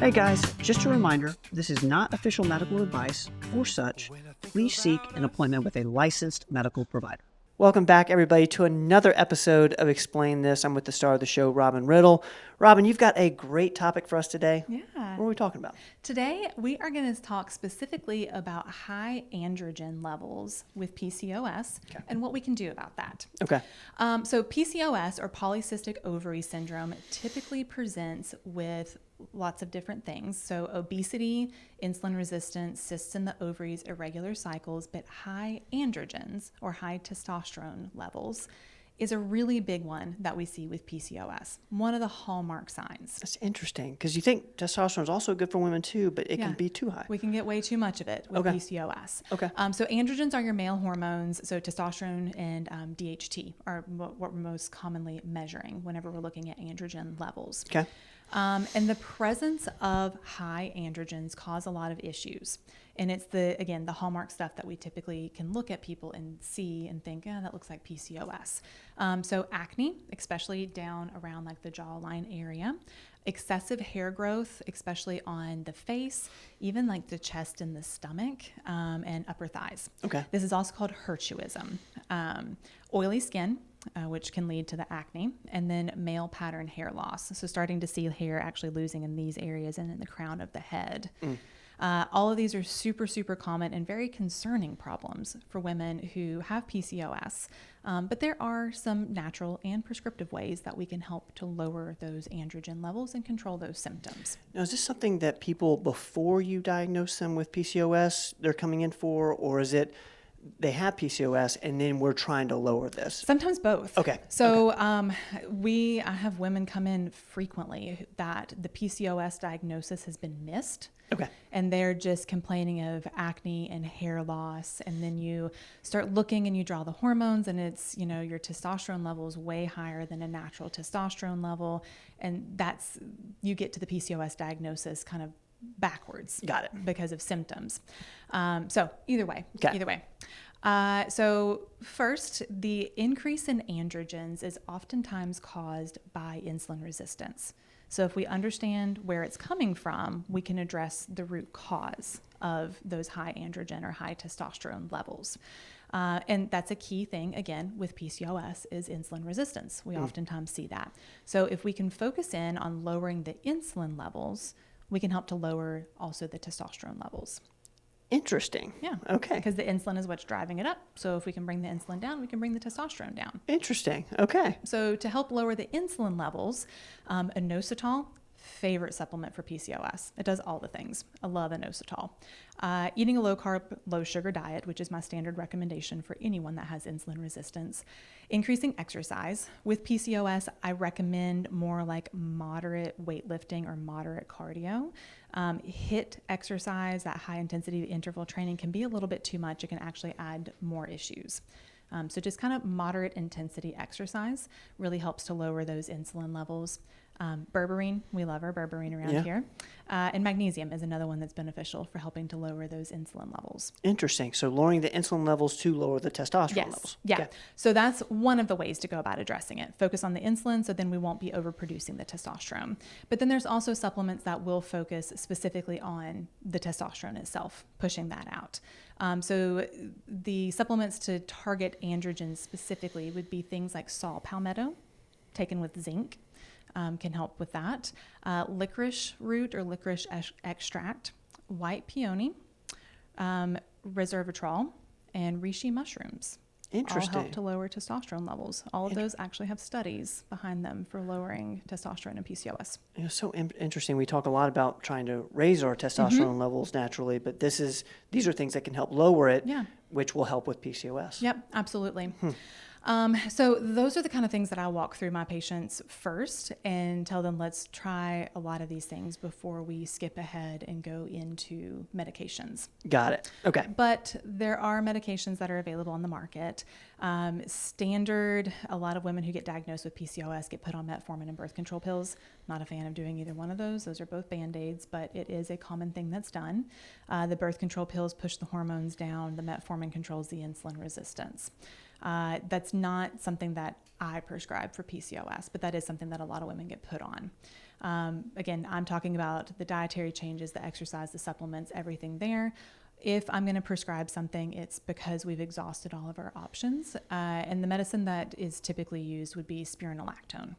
Hey guys, just a reminder, this is not official medical advice or such. Please seek an appointment with a licensed medical provider. Welcome back, everybody, to another episode of Explain This. I'm with the star of the show, Robin Riddle. Robin, you've got a great topic for us today. Yeah. What are we talking about? Today, we are going to talk specifically about high androgen levels with PCOS and what we can do about that. Okay. So PCOS, or polycystic ovary syndrome, typically presents with lots of different things. So obesity, insulin resistance, cysts in the ovaries, irregular cycles, but high androgens or high testosterone levels is a really big one that we see with PCOS. One of the hallmark signs. That's interesting because you think testosterone is also good for women too, but it can be too high. We can get way too much of it with PCOS. Okay. So androgens are your male hormones. So testosterone and DHT are what we're most commonly measuring whenever we're looking at androgen levels. Okay. And the presence of high androgens cause a lot of issues. And it's the hallmark stuff that we typically can look at people and see and think, that looks like PCOS. So acne, especially down around like the jawline area, excessive hair growth, especially on the face, even like the chest and the stomach, and upper thighs. Okay. This is also called hirsutism. Oily skin, which can lead to the acne, and then male pattern hair loss. So starting to see hair actually losing in these areas and in the crown of the head. All of these are super, super common and very concerning problems for women who have PCOS. But there are some natural and prescriptive ways that we can help to lower those androgen levels and control those symptoms. Now, is this something that people, before you diagnose them with PCOS, they're coming in for, or is it they have PCOS and then we're trying to lower this? Sometimes both. Okay. So I have women come in frequently that the PCOS diagnosis has been missed. Okay. And they're just complaining of acne and hair loss. And then you start looking and you draw the hormones and it's, your testosterone level is way higher than a natural testosterone level. And you get to the PCOS diagnosis kind of backwards. Got it. Because of symptoms. So either way. So first, the increase in androgens is oftentimes caused by insulin resistance. So if we understand where it's coming from, we can address the root cause of those high androgen or high testosterone levels. And that's a key thing, again, with PCOS is insulin resistance. We oftentimes see that. So if we can focus in on lowering the insulin levels, we can help to lower also the testosterone levels. Interesting. Yeah. Okay. Because the insulin is what's driving it up. So if we can bring the insulin down, we can bring the testosterone down. Interesting. Okay. So to help lower the insulin levels, inositol, favorite supplement for PCOS. It does all the things. I love inositol. Eating a low carb, low sugar diet, which is my standard recommendation for anyone that has insulin resistance. Increasing exercise. With PCOS, I recommend more like moderate weightlifting or moderate cardio. HIIT exercise, that high intensity interval training can be a little bit too much. It can actually add more issues. So just kind of moderate intensity exercise really helps to lower those insulin levels. Berberine, we love our berberine around here. And magnesium is another one that's beneficial for helping to lower those insulin levels. Interesting. So lowering the insulin levels to lower the testosterone levels. Yeah. Okay. So that's one of the ways to go about addressing it. Focus on the insulin so then we won't be overproducing the testosterone. But then there's also supplements that will focus specifically on the testosterone itself, pushing that out. So the supplements to target androgens specifically would be things like saw palmetto, taken with zinc. Can help with that. Licorice root or licorice extract, white peony, resveratrol, and reishi mushrooms. Interesting. All help to lower testosterone levels. All of those actually have studies behind them for lowering testosterone and PCOS. It's so interesting. We talk a lot about trying to raise our testosterone levels naturally, but these are things that can help lower it, which will help with PCOS. Yep, absolutely. So those are the kind of things that I walk through my patients first and tell them, let's try a lot of these things before we skip ahead and go into medications. Got it. Okay. But there are medications that are available on the market. Standard, a lot of women who get diagnosed with PCOS get put on metformin and birth control pills. Not a fan of doing either one of those. Those are both Band-Aids, but it is a common thing that's done. The birth control pills push the hormones down. The metformin controls the insulin resistance. That's not something that I prescribe for PCOS, but that is something that a lot of women get put on. Again, I'm talking about the dietary changes, the exercise, the supplements, everything there. If I'm going to prescribe something, it's because we've exhausted all of our options. And the medicine that is typically used would be spironolactone.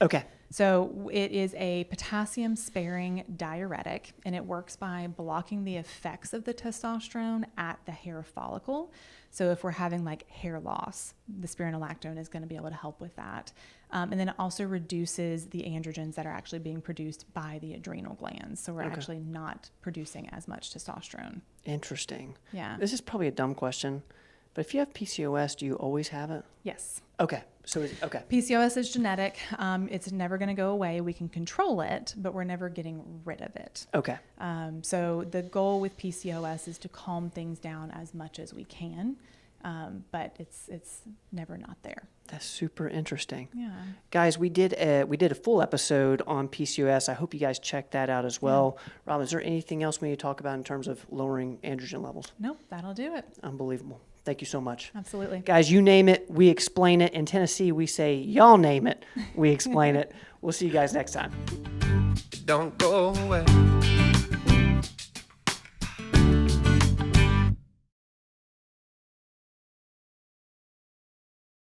Okay. So it is a potassium-sparing diuretic, and it works by blocking the effects of the testosterone at the hair follicle. So if we're having like hair loss, the spironolactone is going to be able to help with that. And then it also reduces the androgens that are actually being produced by the adrenal glands. So we're actually not producing as much testosterone. Interesting. Yeah. This is probably a dumb question, but if you have PCOS, do you always have it? Yes. Okay. So, okay. PCOS is genetic. It's never going to go away. We can control it, but we're never getting rid of it. Okay. So the goal with PCOS is to calm things down as much as we can, but it's never not there. That's super interesting. Yeah. Guys, we did a full episode on PCOS. I hope you guys checked that out as well. Yeah. Rob, is there anything else we need to talk about in terms of lowering androgen levels? Nope, that'll do it. Unbelievable. Thank you so much. Absolutely. Guys, you name it, we explain it. In Tennessee, we say, y'all name it, we explain it. We'll see you guys next time. Don't go away.